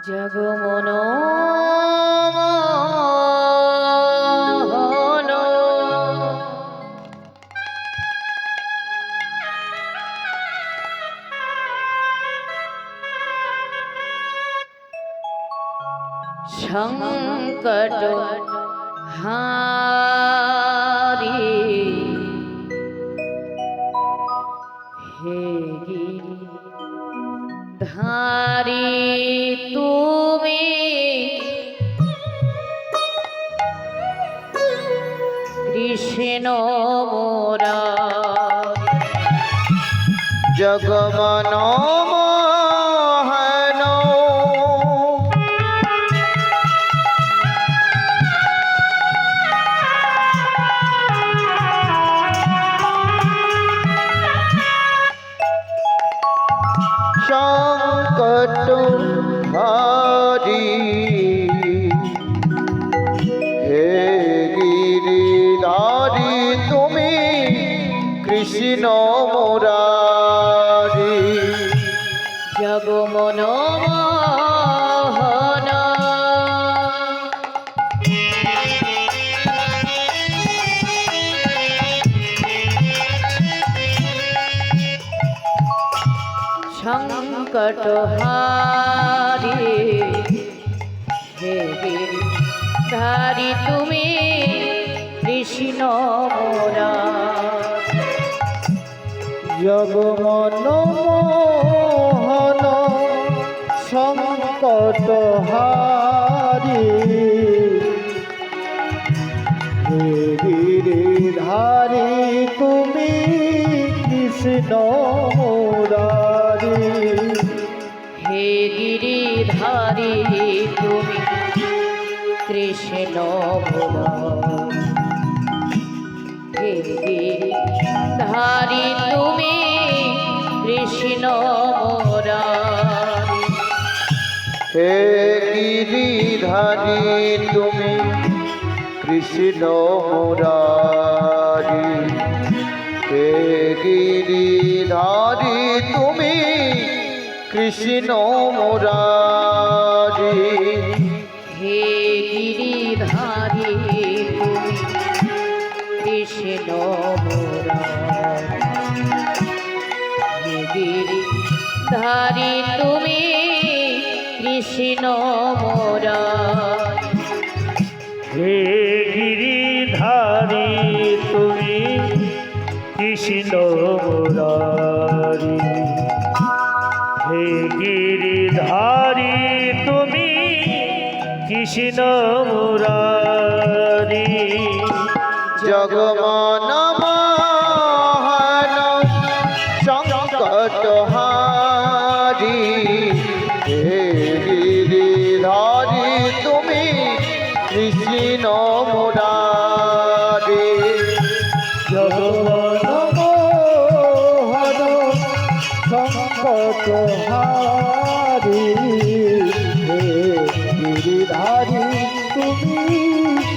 জগমন সংকট হারি হে ধারি তুমি কৃষ্ণ মোরা জগমন মোহন সংকট হারি হে গিরিধারি তুমি কৃষ্ণ মুরারি জগমন মোহন সংকট হারি হে ধারি তুমি কৃষ্ণ মোরা জগমন মোহন সংকট হারি হে গিরিধারি তুমি কৃষ্ণ মুরারি হে গিরিধারি তুমি কৃষ্ণ মোরা হে গিরিধারি তুমি কৃষ্ণ মোরা হে গিরিধারি তুমি কৃষ্ণ মুরারি হে গিরিধারি তুমি কৃষ্ণ মুরারি হে গিরিধারি তুমি কৃষ্ণ মোরা হে গিরিধারি তুমি কৃষ্ণ মোরা হে গিরিধারি তুমি কৃষ্ণ মুরারি হে গিরিধারি তুমি কৃষ্ণ মুরারি জগমন মোহন সংকট হারি হে গিরিধারি তুমি কৃষ্ণ মুরারি জগমন মোহন সংকট হারি হে গিরিধারি তুমি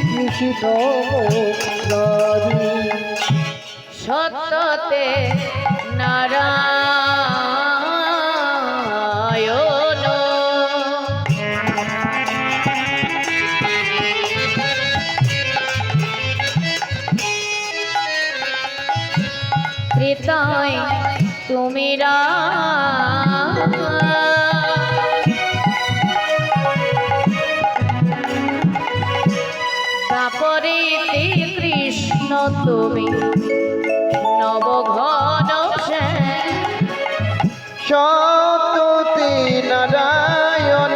কৃষ্ণ মুরারি সত্যতে নারায়ণ কৃতয় তুমি তাপরে কৃষ্ণ তুমি নবঘন সততি নারায়ণ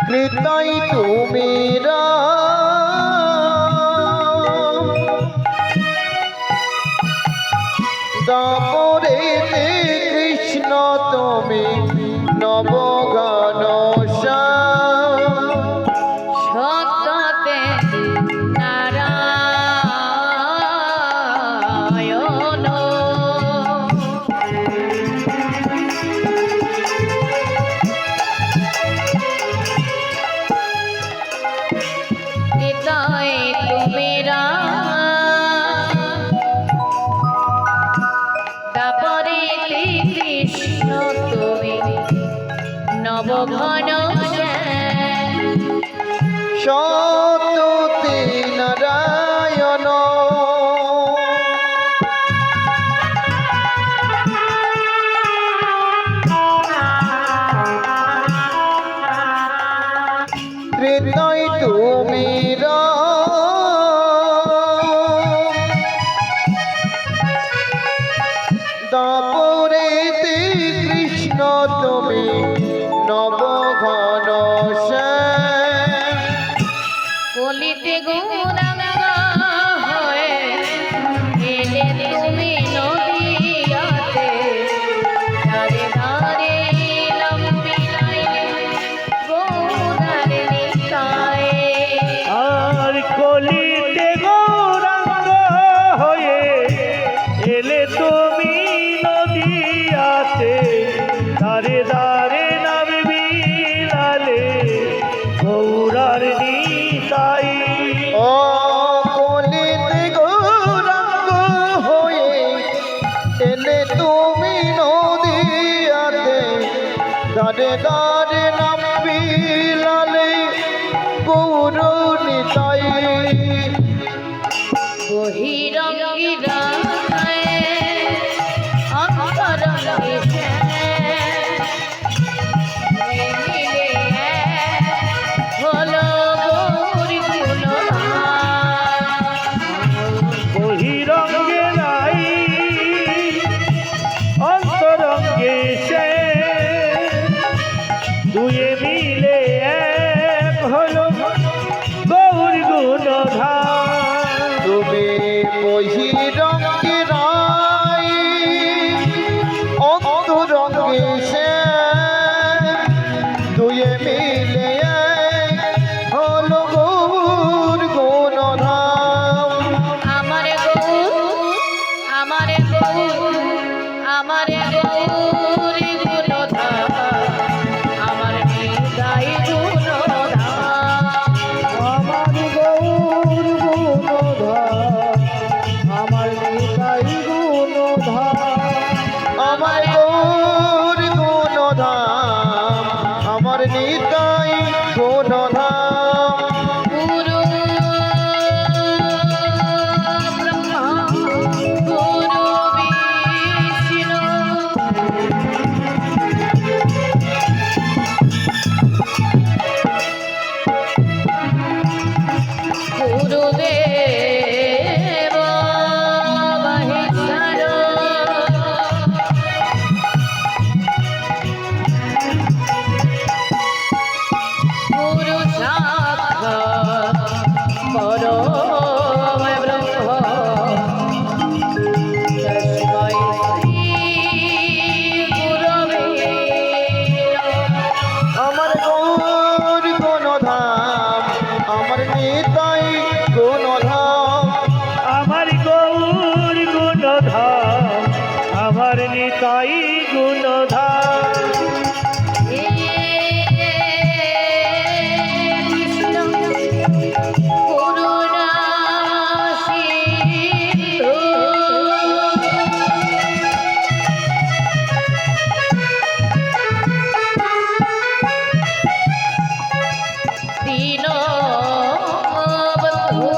কৃতই তুমি দাপরে কৃষ্ণ তুমি নবগান সত্যতে নারায়ণ দাপরেতে কৃষ্ণ তুমি নবঘন শ্যাম কলিতে গৌরাঙ্গ হয়ে এলে তুমি নদিয়াতে, ধারে ধারে লম্বি লাইনে গৌরার নিতায়ে। আর কলিতে গৌরাঙ্গ হয়ে এলে তুমি নদিয়াতে, দারে দারে নাম বিলালে গৌরার নিতাই। ও কলিতে গৌরাঙ্গ হয়ে এলে তুমি নদিয়াতে, দারে দারে নাম বিলালে গৌর নিতাই। বহিরঙ্গি রায় অন্তরঙ্গি মিলে হলো গৌরী বহিরঙ্গে নাই অন্তরঙ্গে সে, দুয়ে মিলে এক হলো গৌর গুণধাম। তুমি বহিরঙ্গে রাই অন্তরঙ্গে সে, দুয়ে মিলে এক হলো গৌর গুণধাম। আমার গৌর আমার গৌর আমার গৌরী গুণধাম, আমার নিতাই গুণধাম। আমার গৌর গুণধাম, আমার নিতাই গুণধাম। আমার গৌর গুণধাম, আমার নিতাই গুণধাম। গুরু ব্রহ্মা গুরু বিষ্ণু গুরুদেব মহেশ্বর গুরু সাক্ষাৎ পরম ব্রহ্ম, তস্मै শ্রী গুরবে আমার গৌর গুণধাম, আমার নিতাই গুণধাম। আমার গৌর গুণধাম, আমার নিতাই গুণধাম। কৃষ্ণ করুণা সিন্ধু, দীনবন্ধু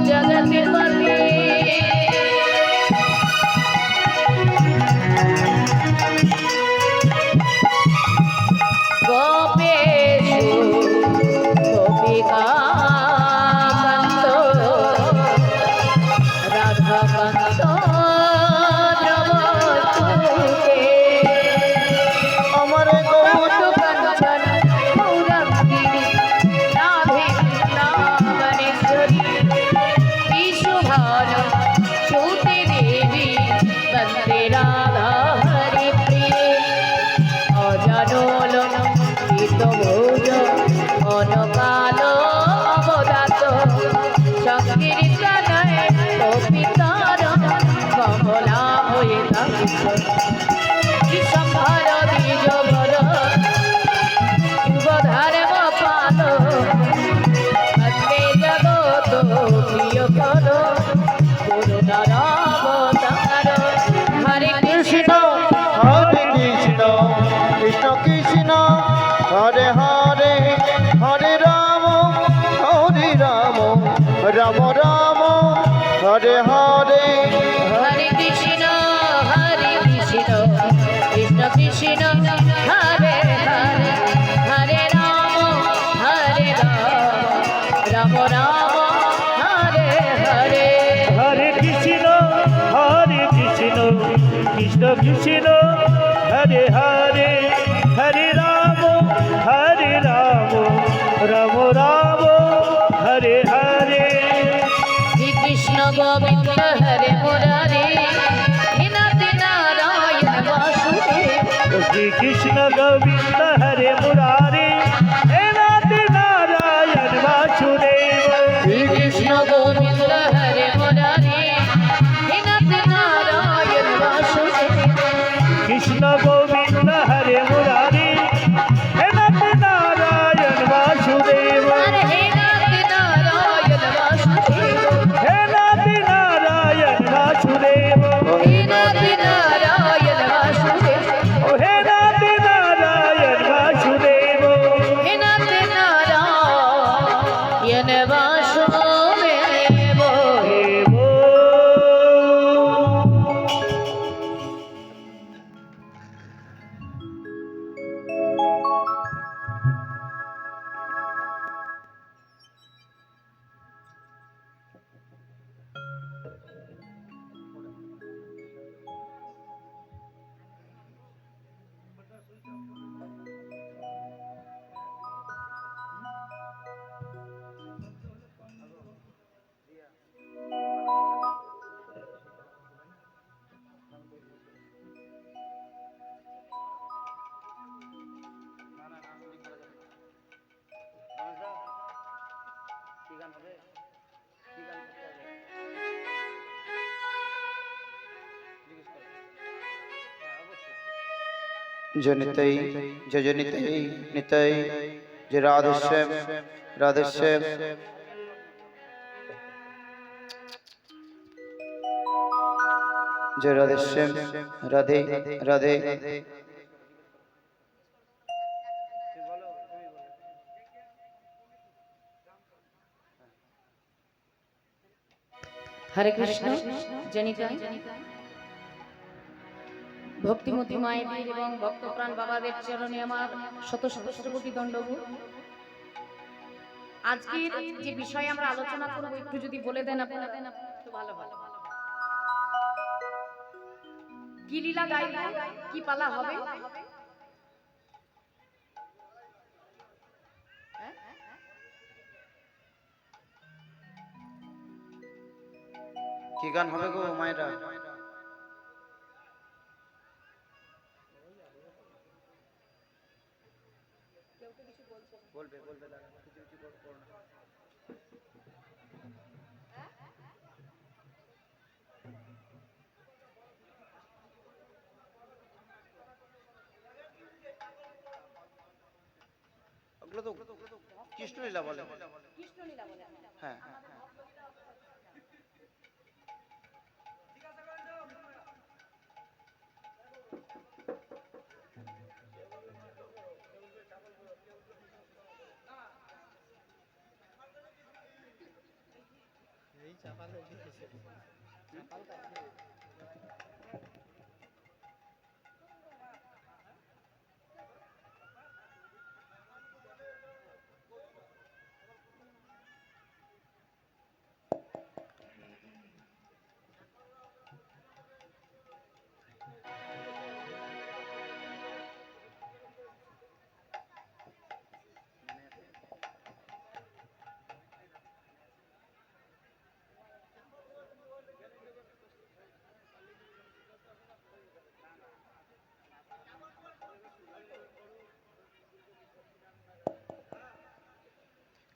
জগৎপতি, গোপেশু গোপিকাকান্ত, রাধাকান্ত দ্রবচুকে, আমার গৌর কাঞ্চন গৌরাঙ্গিনী রাধে কৃষ্ণাবনেশ্বরী, বিশুভান সুতে দেবী বন্দে রাধা হরি প্রিয়ে, অজানলন ভোজ অনকাল অবদাত, সংকীর্তনয় কপিতার কমলা হয়ে সম্ভার দ্বিজ বর যুবধার পাল, বন্দে জগত প্রিয় কর করুণার অবতার। হরে কৃষ্ণ কৃষ্ণ হরে কৃষ্ণ কৃষ্ণ কৃষ্ণ হরে হরে, হরে রাম রাম রাম হরে হরে। হরে কৃষ্ণ কৃষ্ণ কৃষ্ণ কৃষ্ণ কৃষ্ণ হরে হরে হরে রাম রাম রাম হরে হরে শ্রী কৃষ্ণ গোবিন্দ হরে মুরারি হে নাথ নারায়ণ বাসুদেব শ্রী কৃষ্ণ গোবিন্দ হরে মুরারি হে নাথ নারায়ণ বাসুদেব শ্রী কৃষ্ণ গোবিন্দ হরে মুরারি হে নাথ নারায়ণ বাসুদেব কৃষ্ণ গোবিন্দ হরে মুরারি হে নাথ নারায়ণ বাসুদেব হরে হে নাথ নারায়ণ বাসুদেব হে নাথ নারায়ণ বাসুদেব হে নাথ নারায়ণ বাসুদেব ও হে নাথ নারায়ণ বাসুদেব হে নাথ নারায়ণ বাসুদেব দেব জনিতৈ জনিতৈ নিতৈ যে রাধেশ্যাম রাধেশ্যাম যে রাধেশ্যাম রাধে রাধে হরে কৃষ্ণ জনিতাই ভক্তিমতী মায়েদের এবং ভক্তপ্রাণ বাবাদের চরণে আমার শত সহস্র কোটি দণ্ডবোধ। আজকের যে বিষয়ে আমরা আলোচনা করব একটু যদি বলে দেন আপনারা তো ভালো হয়। কি লীলা গাইব, কি পালা হবে? কি গান হবে গো মায়েরা? বলবে বলবে দাদা, কিছু কিছু করো না। ওগুলো তো কৃষ্ণলীলা বলে। কৃষ্ণলীলা বলে। হ্যাঁ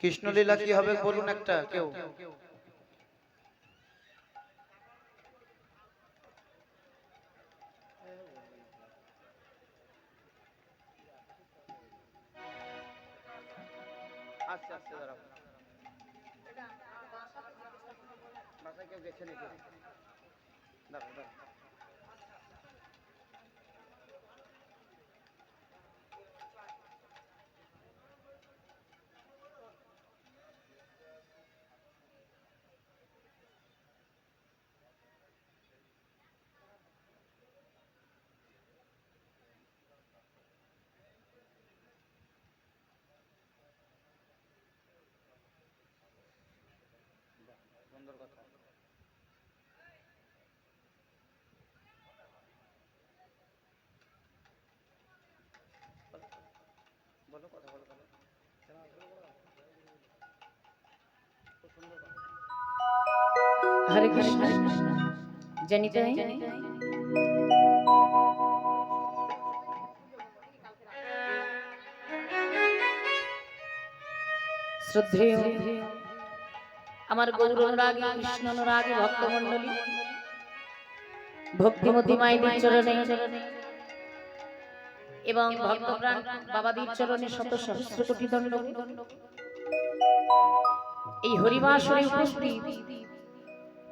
কৃষ্ণলীলা কি হবে বলুন একটা কেউ? আস্তে আস্তে দাঁড়াও, বাসায় কেউ গেছে নাকি? দাঁড়াও দাঁড়াও। সুন্দর কথা। বলো কথা বলো বলো। হরে কৃষ্ণ জানিতে শ্রদ্ধেয় আমার গৌরনুরাগী কৃষ্ণ অনুরাগী ভক্তমণ্ডলী, ভক্তিমতী মায়েদের চরণে এবং ভক্তপ্রাণ বাবাদের চরণে শত সহস্র কোটি দণ্ডবত। এই হরিবাসরে উপস্থিত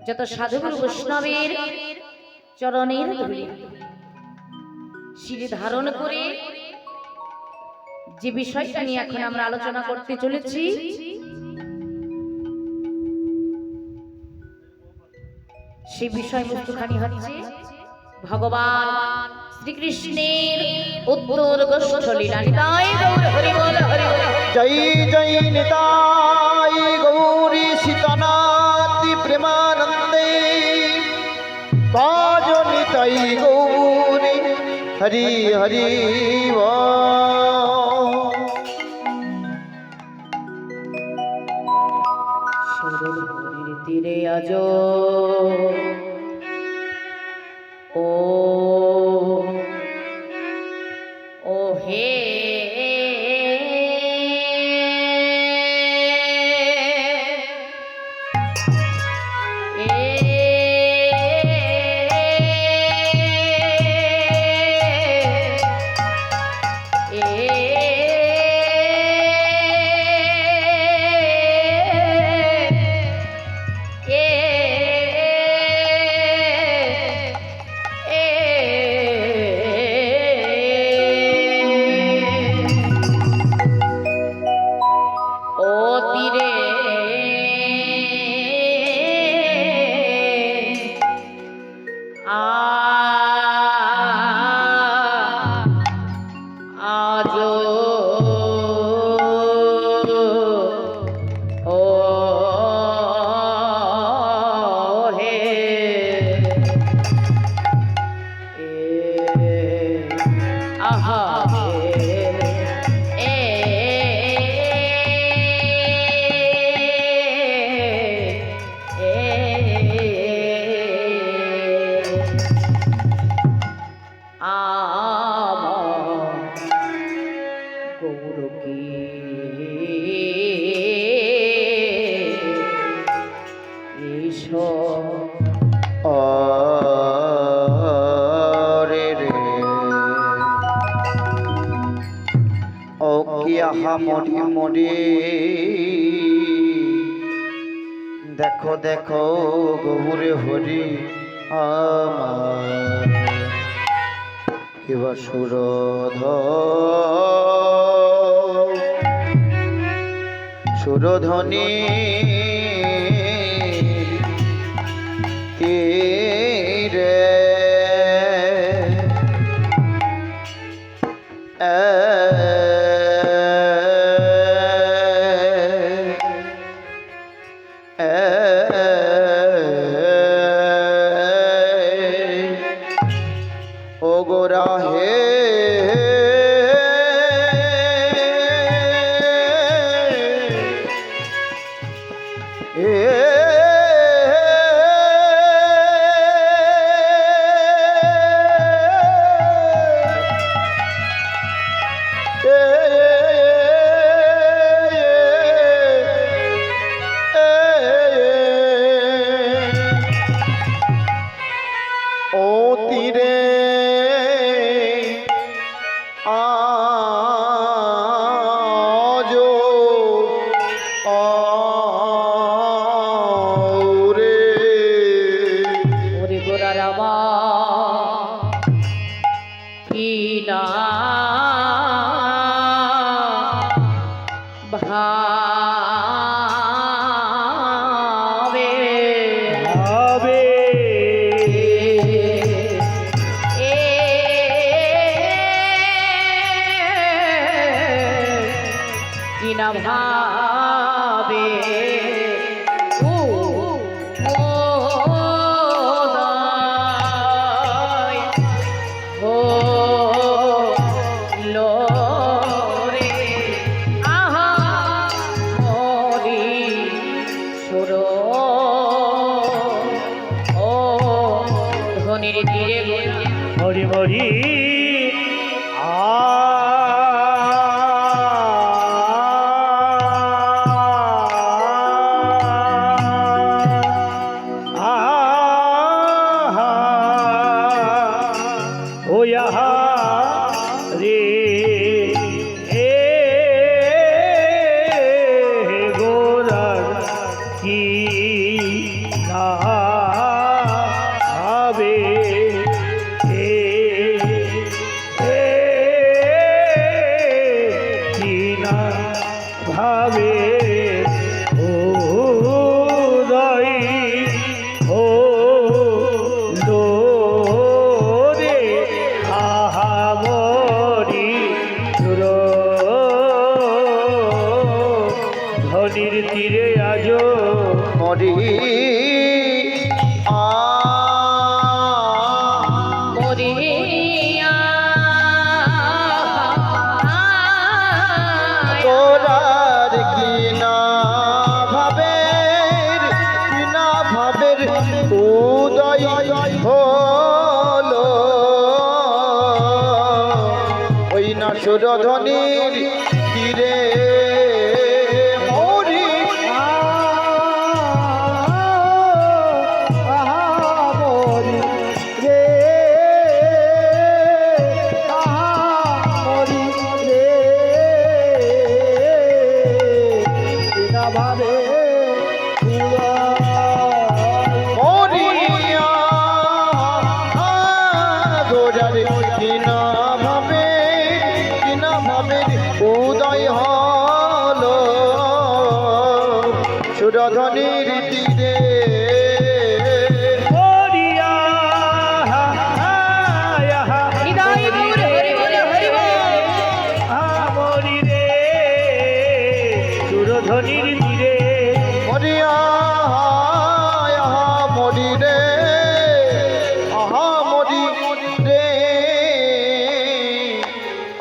যত সাধুগুরু বৈষ্ণবের চরণের ধূলি শিরে ধারণ করে যে বিষয়টা নিয়ে এখন আমরা আলোচনা করতে চলেছি, সেই বিষয়বস্তুখানি হচ্ছে ভগবান শ্রীকৃষ্ণের উত্তর গোষ্ঠ লীলা। নিতাই গৌর হরি বল হরি বল। জয় জয় নিতাই গৌরী সীতানাথি প্রেমানন্দে বাজ নিতাই গৌরী হরি হরি সরোবরের তীরে আজ ও ও হে মরি মরি দেখো দেখো গৌরে হরি আমার কিবা সুরধ্বনি তীরে ভাবে লো রে হরি ও ইহা রে গোরার কি না ভাবে কি না ভাবে ও দই ও লো রে আহা মরি সুর ধনির তীরে আজ মরি মরিয়া তোরার কিনা ভাবের উদয় হলো ওই না সুরধ্বনির তীরে মরি মরিয়া গোরার কিনা ভাবের উদয় হলো সুরধ্বনির তীরে মরিয়া হৃদয় গৌর হরি বলে হরি বল। মরি রে সুরধ্বনির তীরে মরিয়া মরি রে মরি রে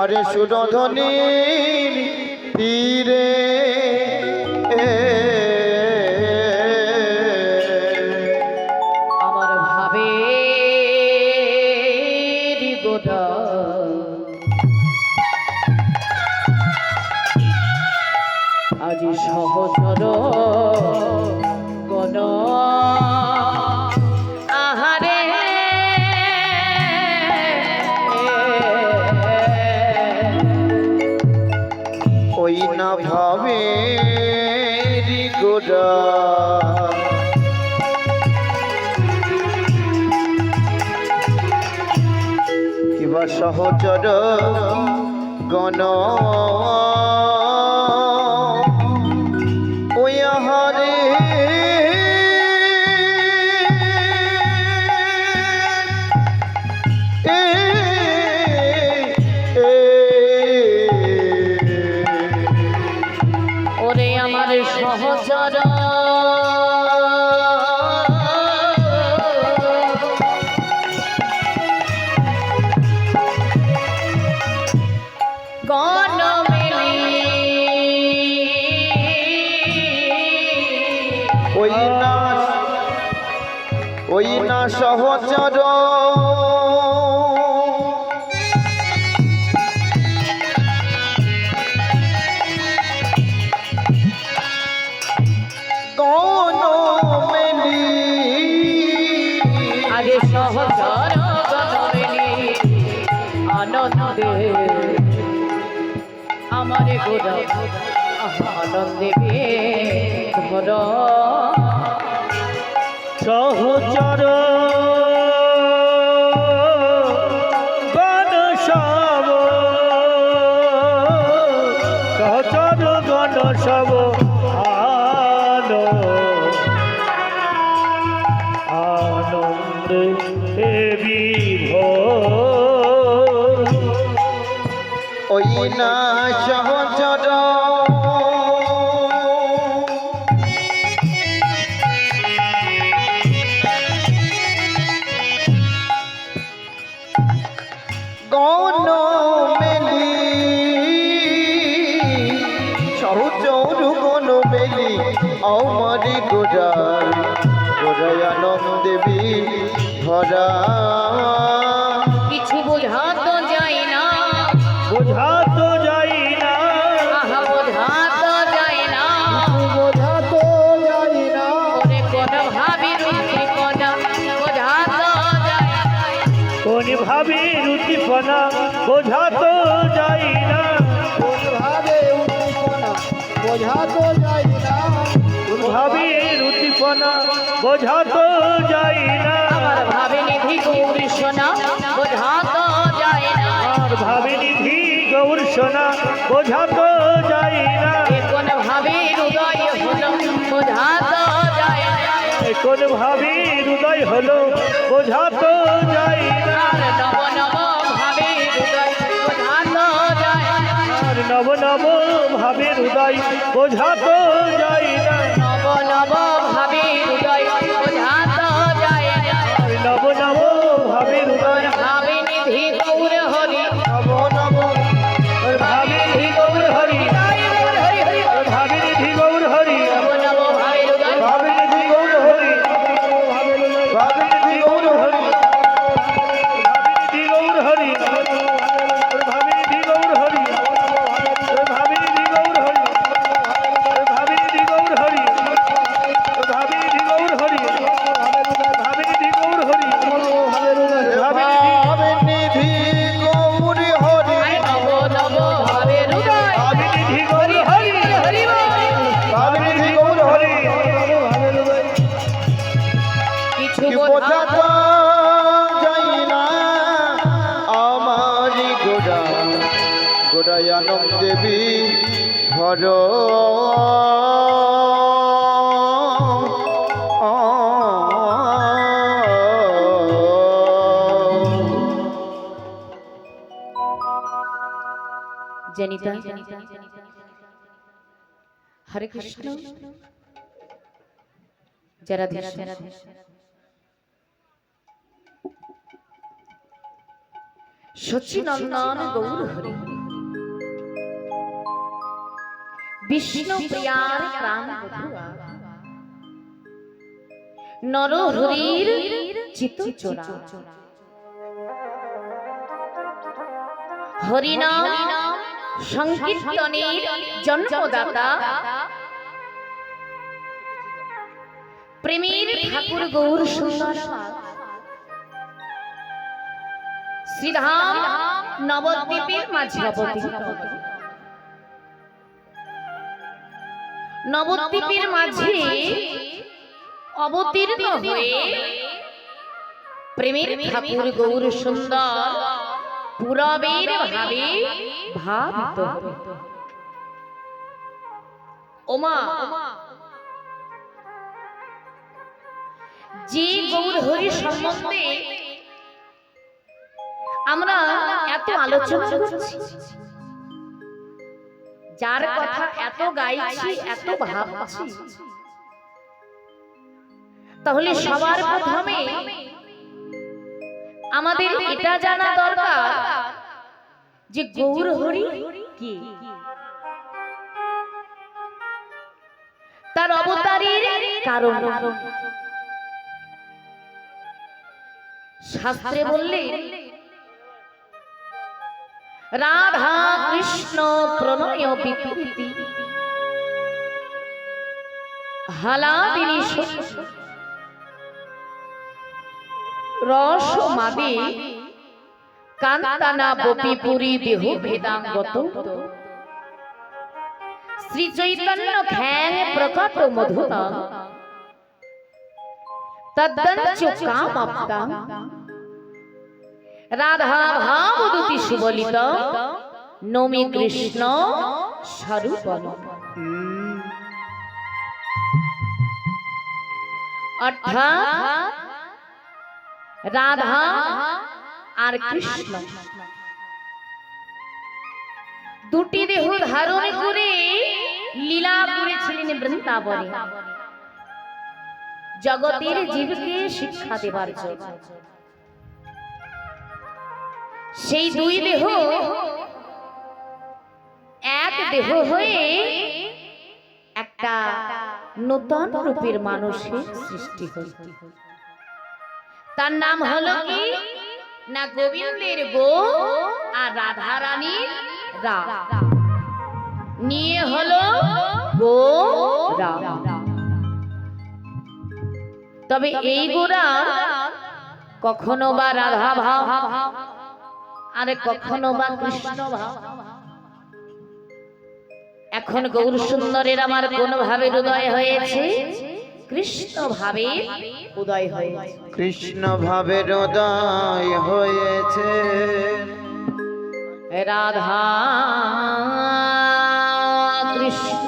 আরে সুরধ্বনির তীরে আমার ভাবে গোটা আজি সহচর গণ আহারে ওই না ভাবে গোরা কিবা সহচর গণ ওই আহারে ওরে আমার সহচর গণ মেলি ওই না সহচর গণ মেলি আগে সহচর গণ মেলি আনন্দে আমারে গোরা আনন্দে ভর সহচর গণ সব সহচর গণ সব আনন্দে বিভোর ওই না সহচর গণ মেলি সহচর গণ মেলি আমারি গোরার গোরায় আনন্দে ভরা কিছু বোঝা ভাবের উদ্দীপনা বোঝা তো যায় না, ভাবে উদ্দীপনা বোঝা তো যায় না, ভাবের উদ্দীপনা বোঝা তো যায় না, আমার ভাবে নিধি গৌরী সোনা বোঝা তো যায় না, আর ভাবে নিধি গৌর সোনা বোঝা তো যায় না, কোন ভাবে হৃদয় হলো বোঝা তো যায় না, কোন ভাবে হৃদয় হলো বোঝা তো যায় না, আর নব নব ভাবে হৃদয় বোঝা তো যায় না, আর নব নব ভাবে হৃদয় বোঝা তো যায় না, নব নব ভাবে হৃদয় বোঝা তো যায় না, আর নব নব ভাবে হৃদয় ভাবে নিধি গৌর হরি নব নব আর ভাবে নিধি গৌর হরি, হরি হরি আর ভাবে নিধি গৌর হরি, নব নব ভাবে হৃদয় ভাবে নিধি গৌর হরি, ভাবে নিধি গৌর হরি, ভাবে নিধি গৌর হরি, আর ভাবে নিধি গৌর হরি, আর ভাবে নিধি গৌর হরি, আর ভাবে নিধি গৌর হরি, আর ভাবে নিধি গৌর হরি, ভাবে নিধি গৌর হরি, ভাবে নিধি গৌর হরি, নব নব ভাবে হৃদয় ভাবে নিধি গৌর হরি, হরি ভাবে নিধি গৌর হরি, কিছু কি বোঝা তো যায় না আমারি গোড়া গোড়ায় আনন্দ দেবী হর জনিতা হরে কৃষ্ণ যারা সচিনন্দন গৌর হরি বিষ্ণু প্রিয়ার প্রাণ বধুয়া নর হরির চিত চোরা হরিনাম সংকীর্তনের জন্মদাতা প্রেমের ঠাকুর গৌর সুন্দর শ্রীধাম নবদ্বীপের মাঝে অবতীর্ণ নবদ্বীপের মাঝে অবতীর্ণ হয়ে প্রেমের ঠাকুর গৌর সুন্দর পুরবের ভাবে ভাবিত ওমা যে গৌর হরি সম্বন্ধে আমরা এত আলোচনা করছি, যার কথা এত গাইছি এত ভাবছি, তাহলে সবার প্রথমে আমাদের এটা জানা দরকার যে গৌর হরি কি, তার অবতারের কারণ। শাস্ত্রে বললে রাধা কৃষ্ণ প্রণয় বিকৃতি হালাদিনী রস মাদে কান্তানা বপিপুরী দেহ ভেদাঙ্গত শ্রী চৈতন্য খ্যাং প্রকট মধুতা তদ্দঞ্চ কামাপ্তা রাধা ভাবদূতি সুবলিত নমি কৃষ্ণ স্বরূপম। অর্থাৎ রাধা আর কৃষ্ণ দুটি দেহ ধারণ করে লীলা করেছিলেন বৃন্দাবনে জগতের জীবকে শিক্ষা দেবার জন্য। সেই দুই দেহ এক দেহ হয়ে একটা নতুন রূপের মানুষের সৃষ্টি হল। তার নাম হলো কি না গোবিন্দের গো আর রাধা রানীর রা, নিয়ে হলো গো রা। তবে এই গোরা কখনো বা রাধা ভাব, আরে কখনো বা কৃষ্ণ ভাব। এখন গৌর সুন্দরের আমার কোন ভাবে উদয় হয়েছে? কৃষ্ণ ভাবে উদয় হয়েছে। কৃষ্ণ ভাবের উদয় হয়েছে। রাধা কৃষ্ণ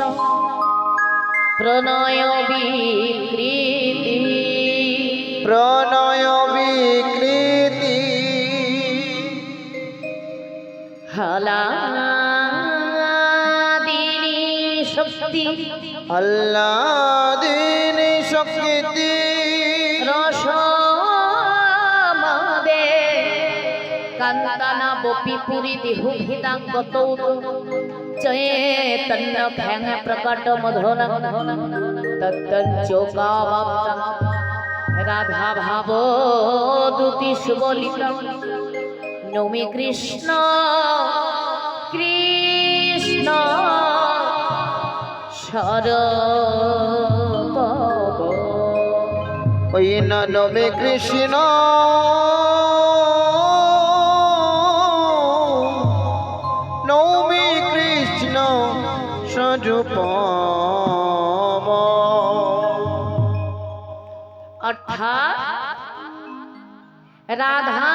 প্রণয় বিকৃতি, প্রণয় বিকৃতি হলাদিনী শক্তি, আল্লাদিনী শক্তি রসমাদে কান্তানা বপিপুরি দেহু ভিদাঙ্গত চৈতন্য খ্যাং প্রকট মধুর তত্তঞ্চোকাবাপ্তম রাধা ভাব দুতি সুবলিত নমি কৃষ্ণ কৃষ্ণ শরব। ওই নমে কৃষ্ণ নৌমি কৃষ্ণ স্বরূপম। অর্থাৎ রাধা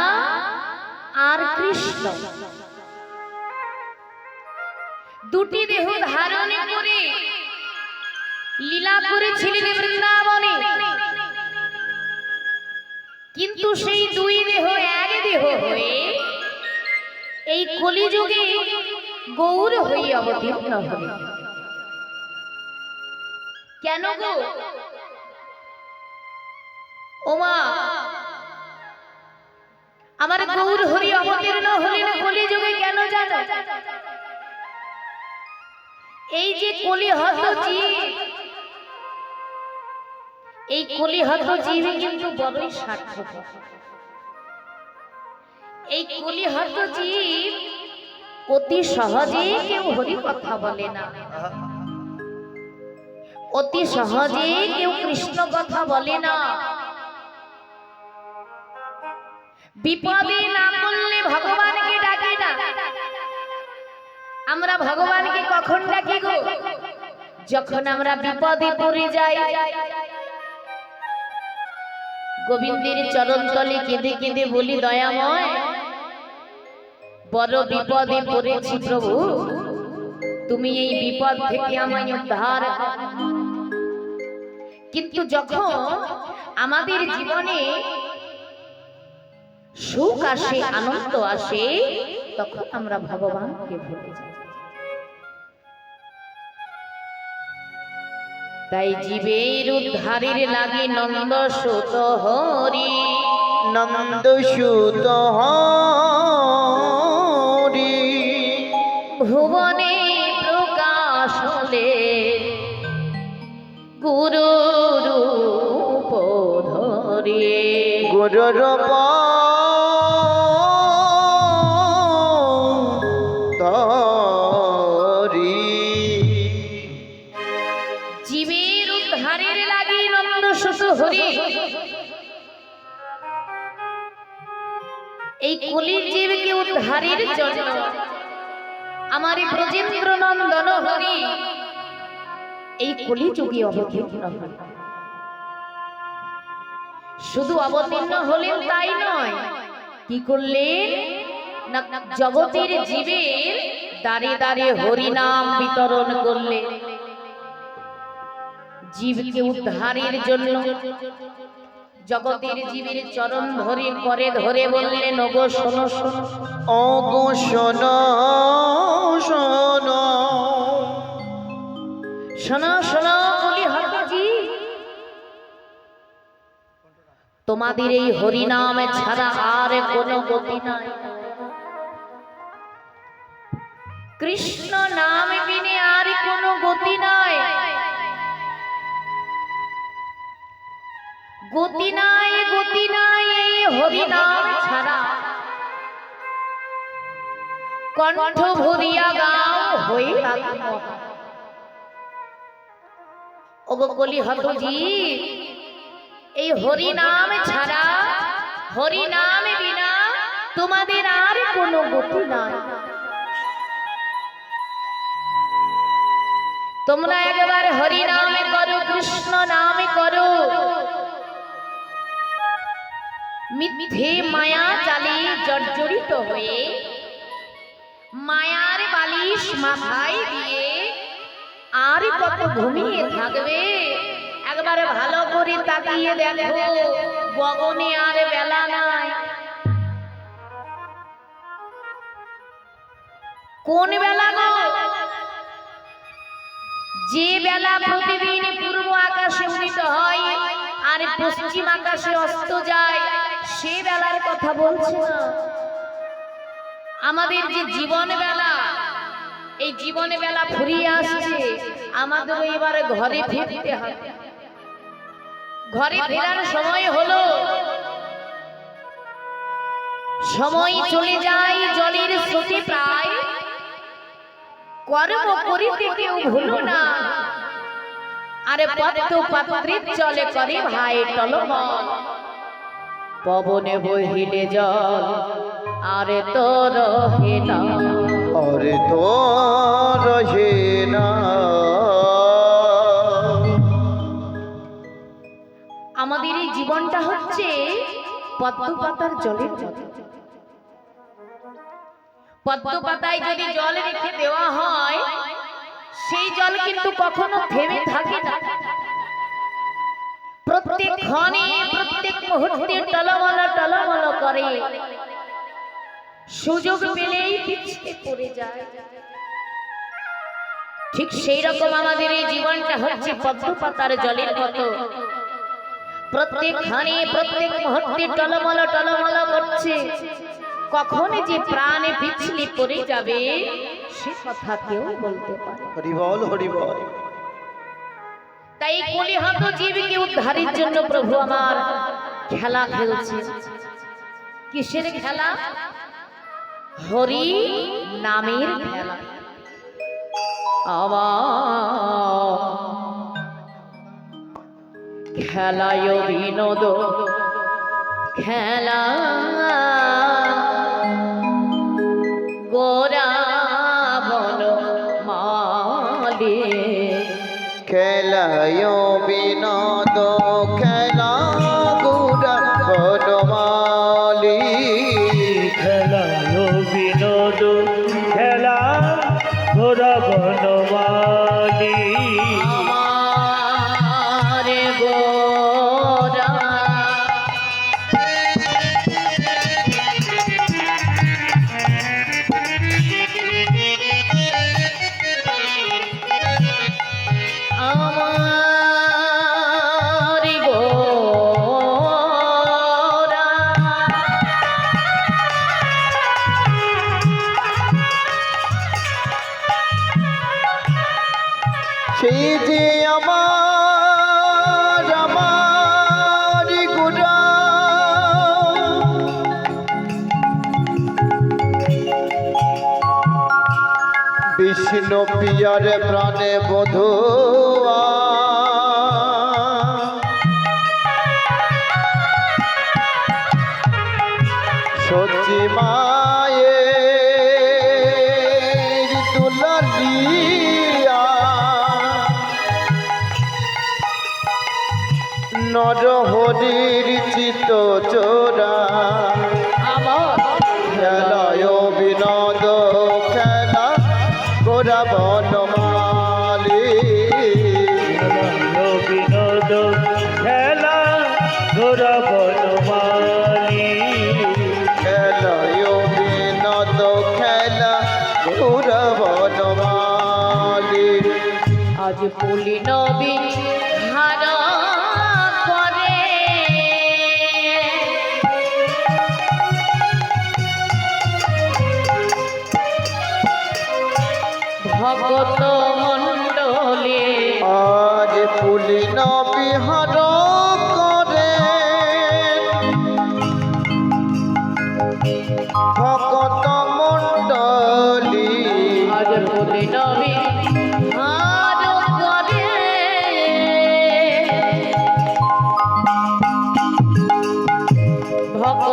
আর কৃষ্ণ দুটি দেহ ধারণ করে লীলা করেছিলেন বৃন্দাবনে, কিন্তু সেই দুই দেহ এক দেহ হয়ে এই কলিযুগে গৌর হয়ে অবতীর্ণ হলেন। কেন গো ওমা, আমার গৌর হরি অবতীর্ণ হলেন কলিযুগে কেন জানো? এই যে কলিহত জীব, এই কলিহত জীব কিন্তু বড়ই স্বার্থপর। এই কলিহত জীব অতি সহজে কেউ হরি কথা বলে না, অতি সহজে কেউ কৃষ্ণ কথা বলে না। বিপদে না পড়লে ভগবানকে ডাকে না। আমরা ভগবানকে কখন ডাকি গো? যখন আমরা বিপদে পড়ে যাই। গোবিন্দের চরণ তলে কেঁদে কেঁদে বলি, দয়াময় বড় বিপদে পড়েছি প্রভু, তুমি এই বিপদ থেকে আমায় উদ্ধার করো। কিন্তু যখন আমাদের জীবনে সুখ আসে, আনন্দ আসে, তখন আমরা ভগবানকে ভুলে যাই। তাই জীবের উদ্ধারের লাগে নন্দ সুত হরি, নন্দ সুত হরি ভুবনে প্রকাশ হলে গুরু রূপ ধরে। গুরুর ধরি জীবের উদ্ধারের লাগে নন্দ সুত হরি। এই কলির জীবকে উদ্ধারের জন্য আমার ব্রজেন্দ্র নন্দন হরি এই কলিযুগে অবতীর্ণ হলেন। শুধু অবতীর্ণ হলেন তাই নয়, কি করলেন না, জগতের জীবের দাঁড়ে দাঁড়ে হরিনাম বিতরণ করলেন। জীবকে উদ্ধারের জন্য জগতের জীবের চরণ ধরে করে ধরে বললেন, ওগো শোনো শোনো, ওগো শোনো শোনো, শোনো শোনো কলিহত জীব, তোমাদের এই হরিনাম ছাড়া আর কোনো গতি নাই। কৃষ্ণ নাম বিনে আর কোনো গতি নাই, গতি নাই, গতি নাই এই হরিনাম ছাড়া। কণ্ঠ ভরিয়া গাও হয়ে আত্মহা। ওগো কলিহত জীব, এই হরিনাম ছাড়া হরি নাম বিনা তোমাদের আর কোনো গতি নাই। তোমরা একবার হরি নাম করো, কৃষ্ণ নাম করো, মিথ্যে মায়া জালে জর্জরিত হয়ে মায়ার বালিশ মাথায় দিয়ে আর কত ঘুমিয়ে থাকবে। একবার ভালো করে তাকিয়ে দেখো, গগনে আর বেলা নাই। কোন বেলা গো? যে বেলা প্রতিদিন পূর্ব আকাশে উদিত হয় আর পশ্চিম আকাশে অস্ত যায়, সে বেলার কথা বলছে না। আমাদের যে জীবন বেলা, এই জীবন বেলা ফুরিয়ে আসছে, আমাদের এবার ঘরে ফিরতে হবে। ঘরে ফেরার সময় হলো, সময় চলে যায় জলের স্রোতে প্রায়। কর্ম করিতে কেউ ভুলো না, আরে পদ্ম পাত্রীর চলে করে ভাই টলমল। পবনে বহিলে জল আরে তো রহে না, আরে তো রহে না। আমাদের এই জীবনটা হচ্ছে পদ্ম পাতার জলের মতো। পদ্ম পাতায় যদি জল রেখে দেওয়া হয়, সেই জল কিন্তু কখনো থেমে থাকে না। প্রত্যেক ক্ষণে প্রত্যেক মুহূর্তে টলমল টলমল করে, সুযোগ পেলেই পিছলে পড়ে যায়। ঠিক সেই রকম আমাদের এই জীবনটা হচ্ছে পদ্ম পাতার জলের মতো। প্রত্যেক ক্ষণে প্রত্যেক মুহূর্তে টলমল টলমল করছে। কখন যে প্রাণে পিছলে পড়ে যাবে সে কথা কেউ বলতে পারে। হরি বল, হরি বল। তাই কলিহত জীবকে উদ্ধারের জন্য প্রভু আমার খেলা খেলছে। কিসের খেলা? হরি নামের খেলা। আমার খেলায় বিনোদ খেলা গোরা বন মালে। খেলায় বিনোদ খেলা গুড়া বনমালী। খেলায় বিনোদ খেলা ঘোরা বনমালী। আমার গোরা আমার গোরা সেই যে আমার আমার গুড়া বিষ্ণু পিয়ার প্রাণে বধুয়া। সচি মায়ের তুলালিয়া নর হরির চিত চোরা। আমার খেলায় বিনোদ খেলা গোরা বনমালী। খেলায় বিনোদ খেলা ঘোরা বনমালী। খেলায় বিনোদ খেলা গোরা বনমালী। আজ পুলি নবী হার করে ভগত মণ্ডলে। আজ পুলিন বিহার করে ভগত মণ্ডলী। আজ পুলি নবী হার করে ভগত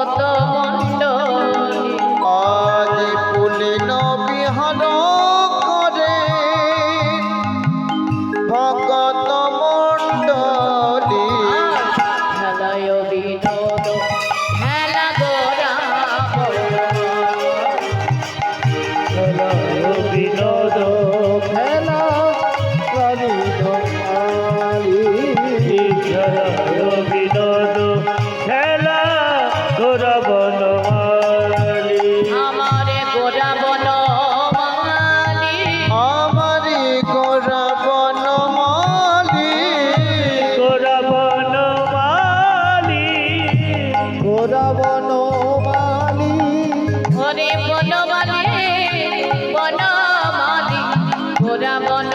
রাবণ